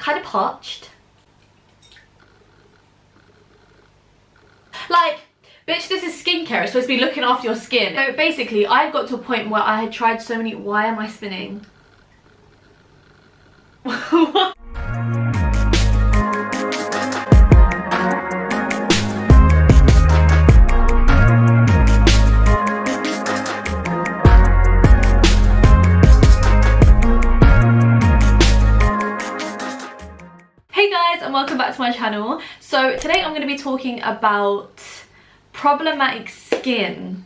kind of parched. Like, bitch, this is skincare. It's supposed to be looking after your skin. So basically, I got to a point where I had tried so many... Why am I spinning? What? Hey guys, and welcome back to my channel. So today I'm going to be talking about problematic skin.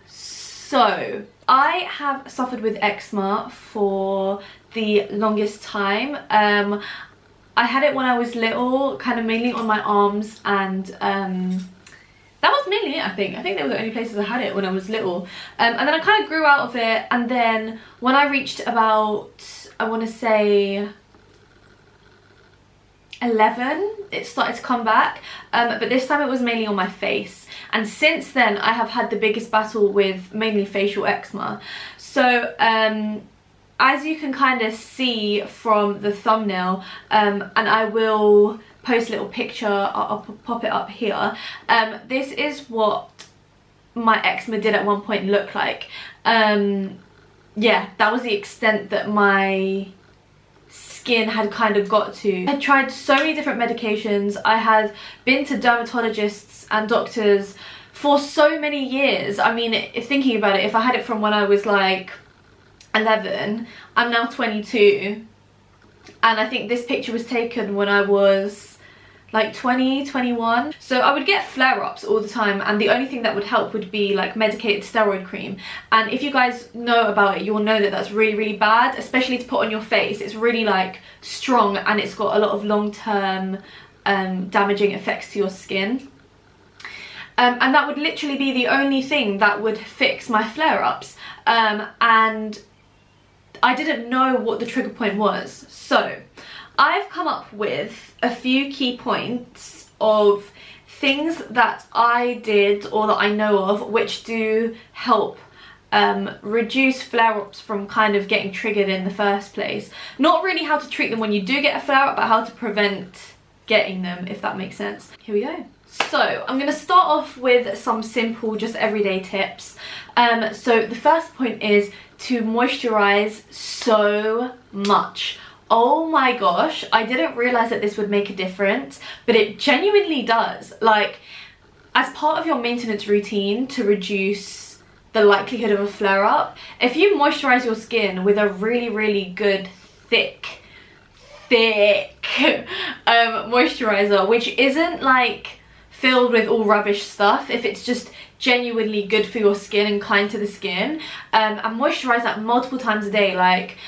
So I have suffered with eczema for the longest time. I had it when I was little, kind of mainly on my arms, and that was mainly it. I think they were the only places I had it when I was little, and then I kind of grew out of it, and then when I reached about, I want to say 11, it started to come back, but this time it was mainly on my face, and since then I have had the biggest battle with mainly facial eczema. So as you can kind of see from the thumbnail, and I will post a little picture, I'll pop it up here, this is what my eczema did at one point look like. Yeah, that was the extent that my skin had kind of got to. I had tried so many different medications. I had been to dermatologists and doctors for so many years. I mean, thinking about it, if I had it from when I was like 11, I'm now 22, and I think this picture was taken when I was like 20, 21. So I would get flare-ups all the time, and the only thing that would help would be like medicated steroid cream. And if you guys know about it, you'll know that that's really, really bad, especially to put on your face. It's really like strong, and it's got a lot of long-term damaging effects to your skin. And that would literally be the only thing that would fix my flare-ups. And I didn't know what the trigger point was. So I've come up with a few key points of things that I did or that I know of which do help reduce flare-ups from kind of getting triggered in the first place. Not really how to treat them when you do get a flare-up, but how to prevent getting them, if that makes sense. Here we go. So I'm going to start off with some simple, just everyday tips. So the first point is to moisturize so much. Oh my gosh, I didn't realize that this would make a difference, but it genuinely does. Like, as part of your maintenance routine to reduce the likelihood of a flare-up, if you moisturize your skin with a really, really good thick moisturizer, which isn't like filled with all rubbish stuff, if it's just genuinely good for your skin and kind to the skin, and moisturize that multiple times a day. Like,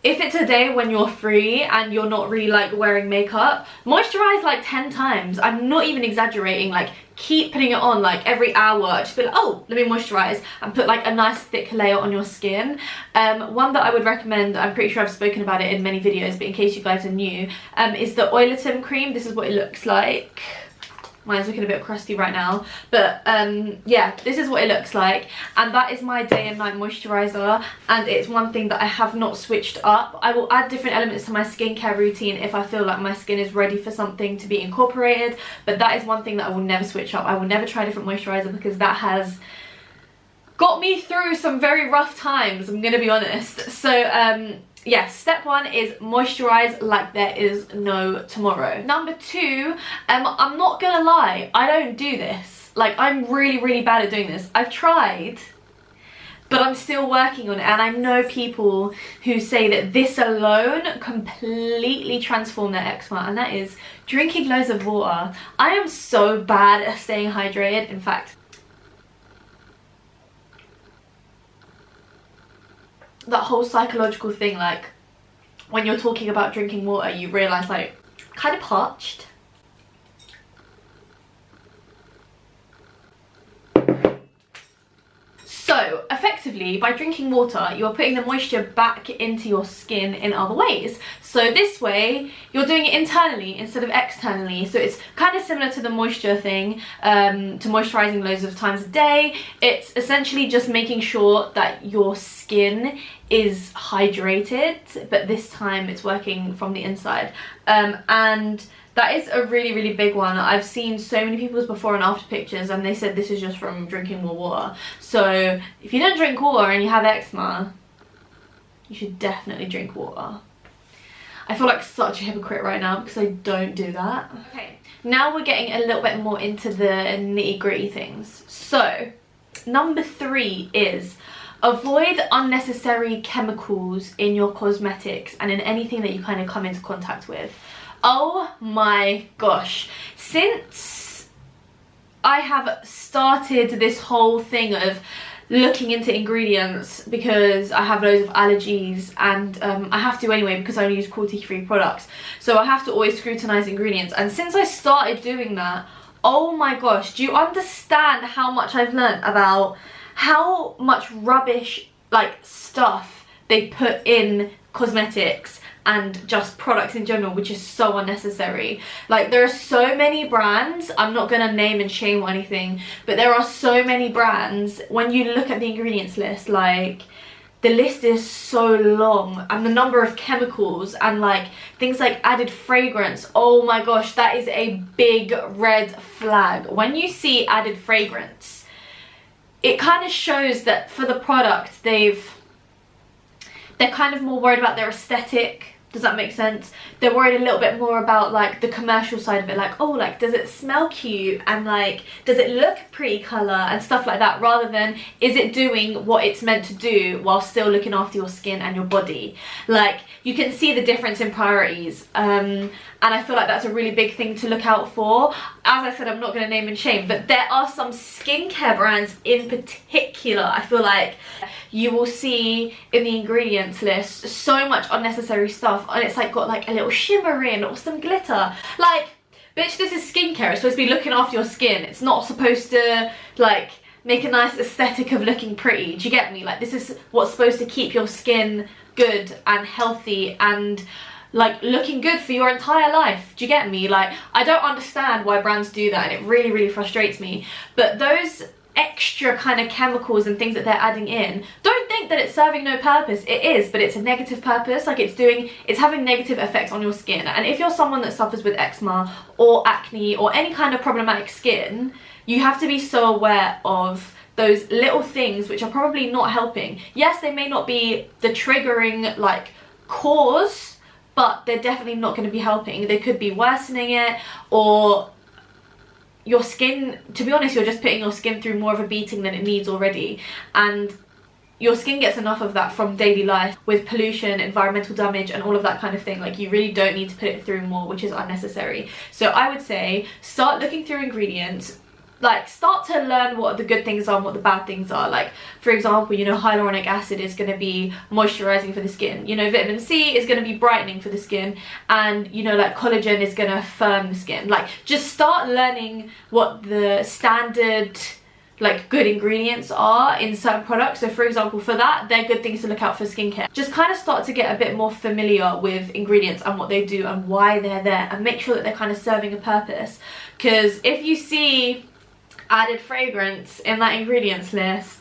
if it's a day when you're free and you're not really like wearing makeup, moisturize like 10 times. I'm not even exaggerating. Like, keep putting it on like every hour. Just be like, oh, let me moisturize, and put like a nice thick layer on your skin. One that I would recommend, I'm pretty sure I've spoken about it in many videos, but in case you guys are new, is the Oilatum cream. This is what it looks like. Mine's looking a bit crusty right now, but yeah, this is what it looks like, and that is my day and night moisturizer, and it's one thing that I have not switched up. I will add different elements to my skincare routine if I feel like my skin is ready for something to be incorporated, but that is one thing that I will never switch up. I will never try a different moisturizer because that has got me through some very rough times, I'm gonna be honest. So yeah, step one is moisturize like there is no tomorrow. Number two, I'm not gonna lie, I don't do this. Like, I'm really, really bad at doing this. I've tried, but I'm still working on it, and I know people who say that this alone completely transformed their eczema, and that is drinking loads of water. I am so bad at staying hydrated. In fact, that whole psychological thing, like when you're talking about drinking water, you realize like kind of parched. So effectively, by drinking water, you're putting the moisture back into your skin in other ways. So this way, you're doing it internally instead of externally. So it's kind of similar to the moisture thing, to moisturizing loads of times a day. It's essentially just making sure that your skin skin is hydrated, but this time it's working from the inside. And that is a really, really big one. I've seen so many people's before and after pictures, and they said this is just from drinking more water. So if you don't drink water and you have eczema, you should definitely drink water. I feel like such a hypocrite right now because I don't do that. Okay, now we're getting a little bit more into the nitty-gritty things. So number 3 is avoid unnecessary chemicals in your cosmetics and in anything that you kind of come into contact with. Oh my gosh, since I have started this whole thing of looking into ingredients because I have loads of allergies, and I have to anyway because I only use cruelty-free products, so I have to always scrutinize ingredients. And since I started doing that, oh my gosh, do you understand how much I've learned about how much rubbish like stuff they put in cosmetics and just products in general, which is so unnecessary. Like, there are so many brands, I'm not gonna name and shame or anything, but there are so many brands, when you look at the ingredients list, like, the list is so long, and the number of chemicals and like things like added fragrance, oh my gosh, that is a big red flag. When you see added fragrance, it kind of shows that for the product they're kind of more worried about their aesthetic. Does that make sense? They're worried a little bit more about like the commercial side of it, like, oh, like, does it smell cute, and like, does it look pretty colour and stuff like that, rather than is it doing what it's meant to do while still looking after your skin and your body. Like, you can see the difference in priorities, and I feel like that's a really big thing to look out for. As I said, I'm not going to name and shame, but there are some skincare brands in particular, I feel like you will see in the ingredients list so much unnecessary stuff, and it's like got like a little shimmer in or some glitter. Like, bitch, this is skincare. It's supposed to be looking after your skin. It's not supposed to like make a nice aesthetic of looking pretty. Do you get me? Like, this is what's supposed to keep your skin good and healthy and like looking good for your entire life. Do you get me? Like, I don't understand why brands do that, and it really, really frustrates me. But those extra kind of chemicals and things that they're adding in, don't think that it's serving no purpose. It is, but it's a negative purpose. Like, it's having negative effects on your skin. And if you're someone that suffers with eczema or acne or any kind of problematic skin, you have to be so aware of those little things which are probably not helping. Yes, they may not be the triggering like cause, but they're definitely not going to be helping. They could be worsening it, or your skin, to be honest, you're just putting your skin through more of a beating than it needs already. And your skin gets enough of that from daily life with pollution, environmental damage and all of that kind of thing. Like, you really don't need to put it through more, which is unnecessary. So I would say start looking through ingredients. Like, start to learn what the good things are and what the bad things are. Like, for example, you know, hyaluronic acid is going to be moisturizing for the skin. You know, vitamin C is going to be brightening for the skin. And, you know, like, collagen is going to firm the skin. Like, just start learning what the standard, like, good ingredients are in certain products. So, for example, for that, they're good things to look out for skincare. Just kind of start to get a bit more familiar with ingredients and what they do and why they're there. And make sure that they're kind of serving a purpose. Because if you see added fragrance in that ingredients list,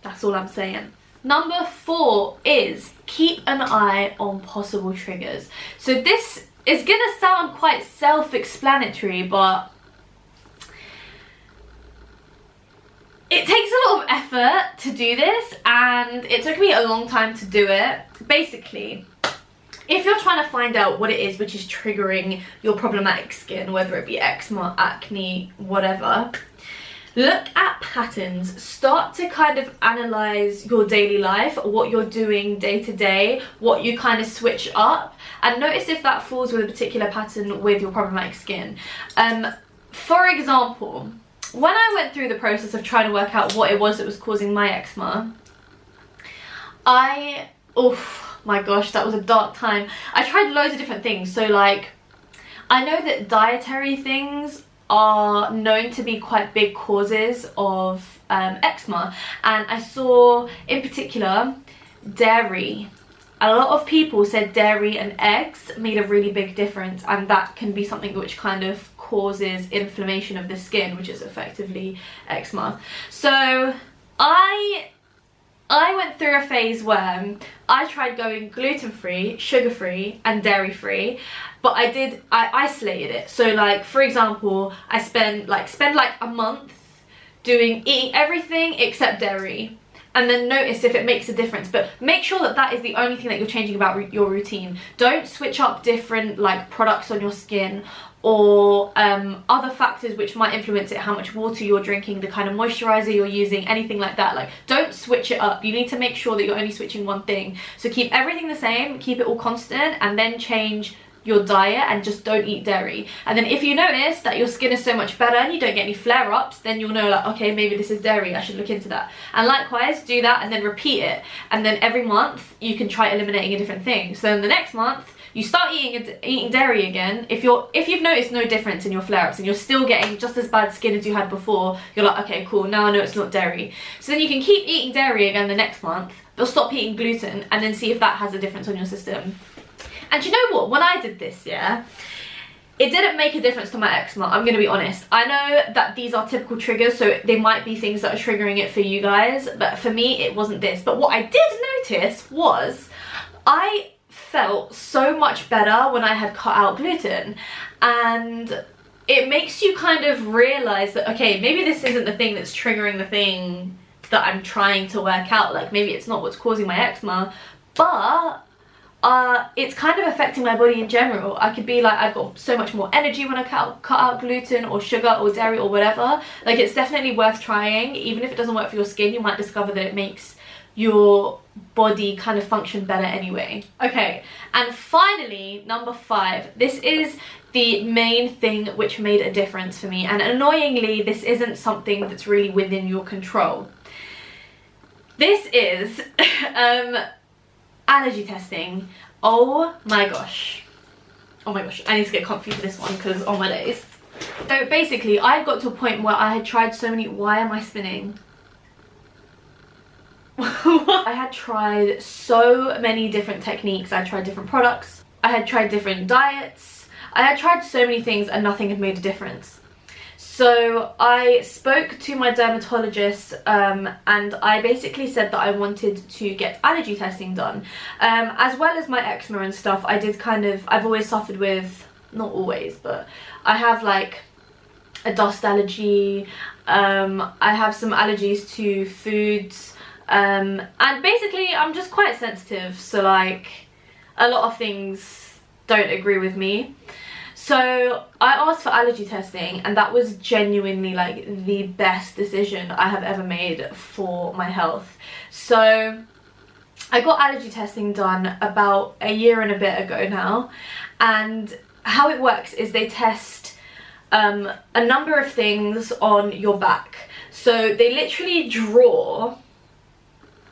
that's all I'm saying. Number 4 is keep an eye on possible triggers. So this is gonna sound quite self-explanatory, but it takes a lot of effort to do this, and it took me a long time to do it. Basically, if you're trying to find out what it is which is triggering your problematic skin, whether it be eczema, acne, whatever, look at patterns. Start to kind of analyze your daily life, what you're doing day to day, what you kind of switch up, and notice if that falls with a particular pattern with your problematic skin. For example, when I went through the process of trying to work out what it was that was causing my eczema, my gosh, that was a dark time. I tried loads of different things. So, like, I know that dietary things are known to be quite big causes of eczema, and I saw in particular dairy and a lot of people said dairy and eggs made a really big difference, and that can be something which kind of causes inflammation of the skin, which is effectively eczema. So I went through a phase where I tried going gluten-free, sugar-free and dairy-free, but I isolated it. So like, for example, I spend like a month eating everything except dairy, and then notice if it makes a difference. But make sure that that is the only thing that you're changing about your routine. Don't switch up different like products on your skin, or other factors which might influence it, how much water you're drinking, the kind of moisturiser you're using, anything like that. Like, don't switch it up. You need to make sure that you're only switching one thing. So keep everything the same, keep it all constant, and then change your diet and just don't eat dairy. And then if you notice that your skin is so much better and you don't get any flare-ups, then you'll know like, okay, maybe this is dairy, I should look into that. And likewise, do that and then repeat it. And then every month you can try eliminating a different thing. So in the next month, you start eating dairy again. If you've noticed no difference in your flare-ups and you're still getting just as bad skin as you had before, you're like, okay, cool, now I know it's not dairy. So then you can keep eating dairy again the next month, but stop eating gluten, and then see if that has a difference on your system. And you know what? When I did this, yeah, it didn't make a difference to my eczema, I'm gonna be honest. I know that these are typical triggers, so they might be things that are triggering it for you guys, but for me, it wasn't this. But what I did notice was I felt so much better when I had cut out gluten, and it makes you kind of realize that, okay, maybe this isn't the thing that's triggering the thing that I'm trying to work out. Like, maybe it's not what's causing my eczema, but it's kind of affecting my body in general. I could be like, I've got so much more energy when I cut out gluten or sugar or dairy or whatever. Like, it's definitely worth trying. Even if it doesn't work for your skin, you might discover that it makes your body kind of function better anyway. Okay, and finally, number 5. This is the main thing which made a difference for me, and annoyingly, this isn't something that's really within your control. This is allergy testing. Oh my gosh, I need to get comfy for this one, because oh my days. So basically, I got to a point where I had tried so many, why am I spinning? I had tried so many different techniques. I tried different products, I had tried different diets, I had tried so many things, and nothing had made a difference. So I spoke to my dermatologist, and I basically said that I wanted to get allergy testing done. As well as my eczema and stuff, I've always suffered with, not always, but I have like a dust allergy, I have some allergies to foods, and basically I'm just quite sensitive, so like a lot of things don't agree with me. So I asked for allergy testing, and that was genuinely like the best decision I have ever made for my health. So I got allergy testing done about a year and a bit ago now, and how it works is they test a number of things on your back. So they literally draw,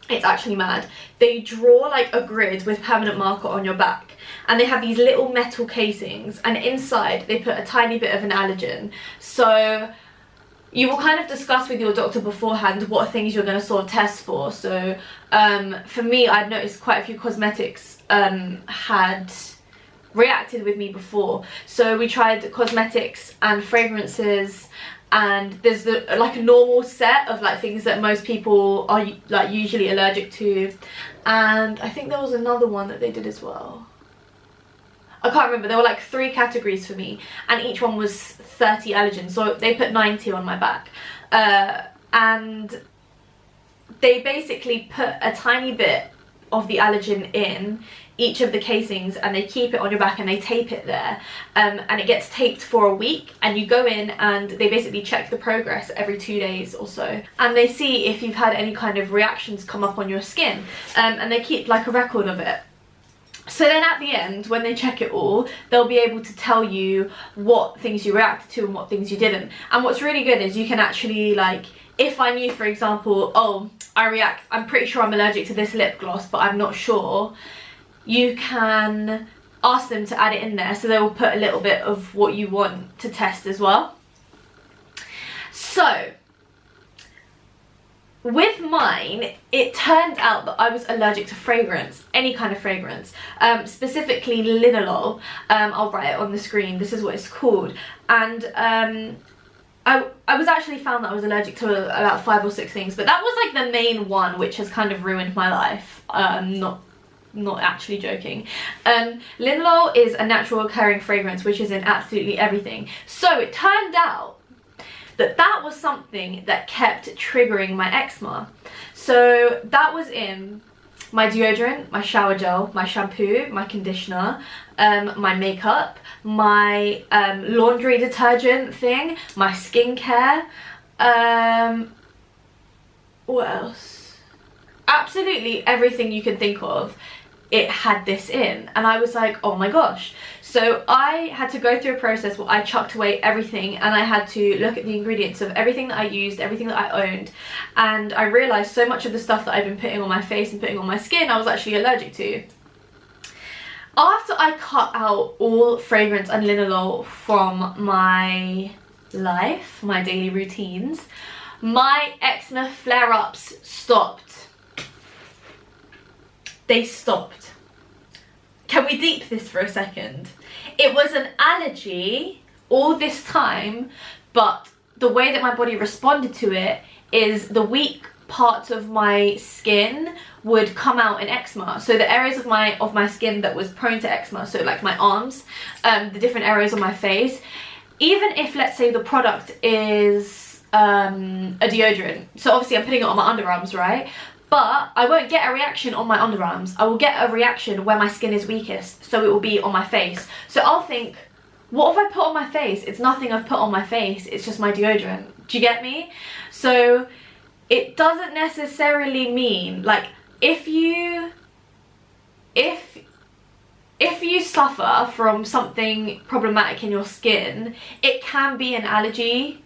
it's actually mad, they draw like a grid with permanent marker on your back, and they have these little metal casings, and inside they put a tiny bit of an allergen. So you will kind of discuss with your doctor beforehand what things you're going to sort of test for. So for me, I'd noticed quite a few cosmetics had reacted with me before, so we tried cosmetics and fragrances, and there's like a normal set of like things that most people are like usually allergic to, and I think there was another one that they did as well. I can't remember. There were like 3 categories for me, and each one was 30 allergens, so they put 90 on my back, and they basically put a tiny bit of the allergen in each of the casings, and they keep it on your back and they tape it there, and it gets taped for a week, and you go in and they basically check the progress every 2 days or so, and they see if you've had any kind of reactions come up on your skin, and they keep like a record of it. So then at the end, when they check it all, they'll be able to tell you what things you reacted to and what things you didn't. And what's really good is you can actually, like, if I knew, for example, oh, I'm pretty sure I'm allergic to this lip gloss, but I'm not sure, you can ask them to add it in there, so they will put a little bit of what you want to test as well. So with mine, it turned out that I was allergic to fragrance, any kind of fragrance, specifically linalool. I'll write it on the screen, this is what it's called. And I was actually found that I was allergic to about 5 or 6 things, but that was like the main one which has kind of ruined my life. Not actually joking. Linalool is a natural occurring fragrance which is in absolutely everything. So it turned out that was something that kept triggering my eczema. So that was in my deodorant, my shower gel, my shampoo, my conditioner, my makeup, my laundry detergent thing, my skincare, what else? Absolutely everything you can think of, it had this in, and I was like, oh my gosh. So I had to go through a process where I chucked away everything, and I had to look at the ingredients of everything that I used, everything that I owned, and I realised so much of the stuff that I've been putting on my face and putting on my skin I was actually allergic to. After I cut out all fragrance and linalool from my life, my daily routines, my eczema flare-ups stopped. They stopped. Can we deep this for a second? It was an allergy all this time, but the way that my body responded to it is the weak parts of my skin would come out in eczema. So the areas of my skin that was prone to eczema, so like my arms, the different areas of my face, even if, let's say, the product is a deodorant, so obviously I'm putting it on my underarms, right? But I won't get a reaction on my underarms. I will get a reaction where my skin is weakest, so it will be on my face. So I'll think, what have I put on my face? It's nothing I've put on my face, it's just my deodorant. Do you get me? So it doesn't necessarily mean, like, if you suffer from something problematic in your skin, it can be an allergy.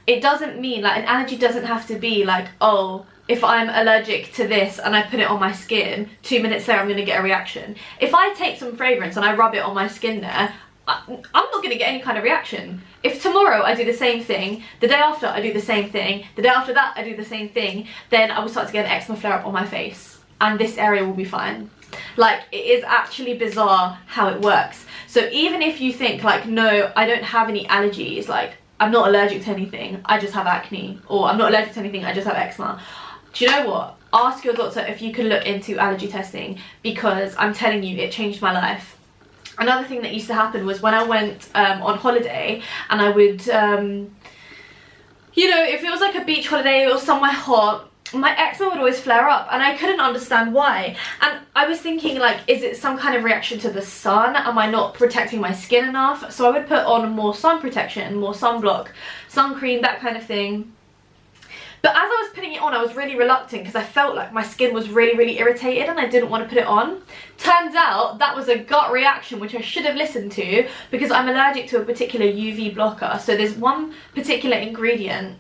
It doesn't mean, like, an allergy doesn't have to be like, oh, if I'm allergic to this and I put it on my skin, 2 minutes later I'm going to get a reaction. If I take some fragrance and I rub it on my skin there, I'm not going to get any kind of reaction. If tomorrow I do the same thing, the day after I do the same thing, the day after that I do the same thing, then I will start to get an eczema flare up on my face and this area will be fine. Like, it is actually bizarre how it works. So even if you think like, no, I don't have any allergies, like I'm not allergic to anything, I just have acne, or I'm not allergic to anything, I just have eczema. Do you know what? Ask your doctor if you can look into allergy testing, because I'm telling you, it changed my life. Another thing that used to happen was when I went on holiday and I would, you know, if it was like a beach holiday or somewhere hot, my eczema would always flare up and I couldn't understand why. And I was thinking, like, is it some kind of reaction to the sun? Am I not protecting my skin enough? So I would put on more sun protection, more sunblock, sun cream, that kind of thing. But as I was putting it on, I was really reluctant because I felt like my skin was really, really irritated and I didn't want to put it on. Turns out that was a gut reaction which I should have listened to, because I'm allergic to a particular UV blocker. So there's one particular ingredient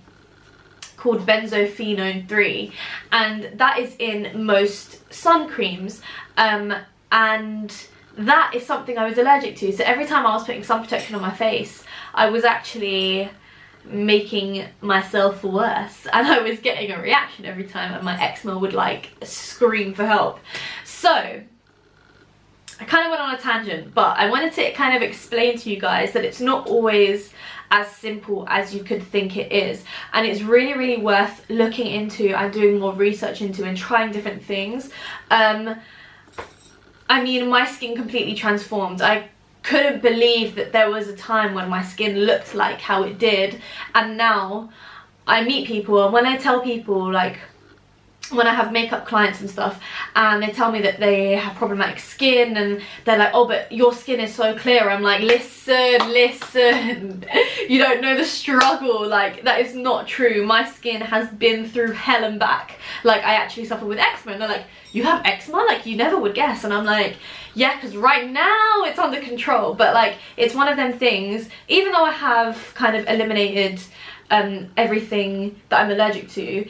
called benzophenone 3, and that is in most sun creams, and that is something I was allergic to. So every time I was putting sun protection on my face, I was actually making myself worse and I was getting a reaction every time, and my eczema would like scream for help. So I kind of went on a tangent, but I wanted to kind of explain to you guys that it's not always as simple as you could think it is, and it's really, really worth looking into and doing more research into and trying different things. I mean, my skin completely transformed. I couldn't believe that there was a time when my skin looked like how it did, and now I meet people, and when I tell people, like when I have makeup clients and stuff, and they tell me that they have problematic skin and they're like, oh, but your skin is so clear, I'm like, listen, you don't know the struggle. Like, that is not true. My skin has been through hell and back. Like, I actually suffer with eczema, and they're like, you have eczema? Like, you never would guess. And I'm like, yeah, because right now it's under control. But like, it's one of them things, even though I have kind of eliminated everything that I'm allergic to,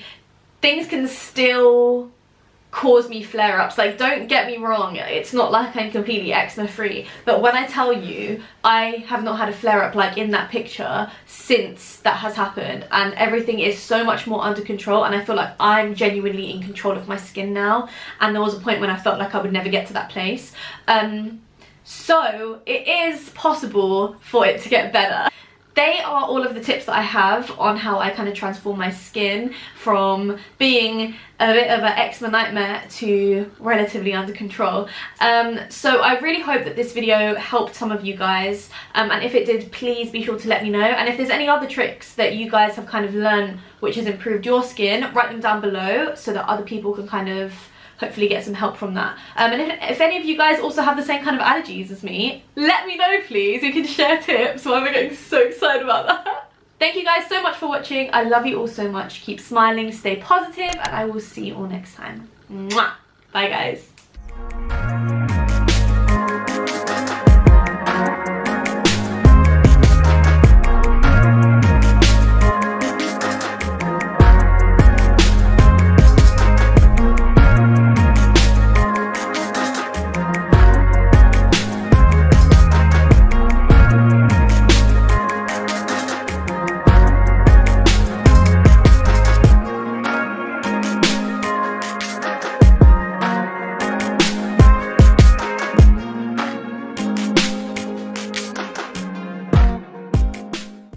things can still cause me flare-ups. Like, don't get me wrong, it's not like I'm completely eczema free, but when I tell you I have not had a flare-up like in that picture since that has happened, and everything is so much more under control, and I feel like I'm genuinely in control of my skin now, and there was a point when I felt like I would never get to that place. So it is possible for it to get better. They are all of the tips that I have on how I kind of transform my skin from being a bit of an eczema nightmare to relatively under control. So I really hope that this video helped some of you guys, and if it did, please be sure to let me know. And if there's any other tricks that you guys have kind of learned which has improved your skin, write them down below so that other people can kind of hopefully get some help from that. And if any of you guys also have the same kind of allergies as me, let me know please. We can share tips. Why am I getting so excited about that? Thank you guys so much for watching. I love you all so much. Keep smiling, stay positive, and I will see you all next time. Mwah! Bye guys.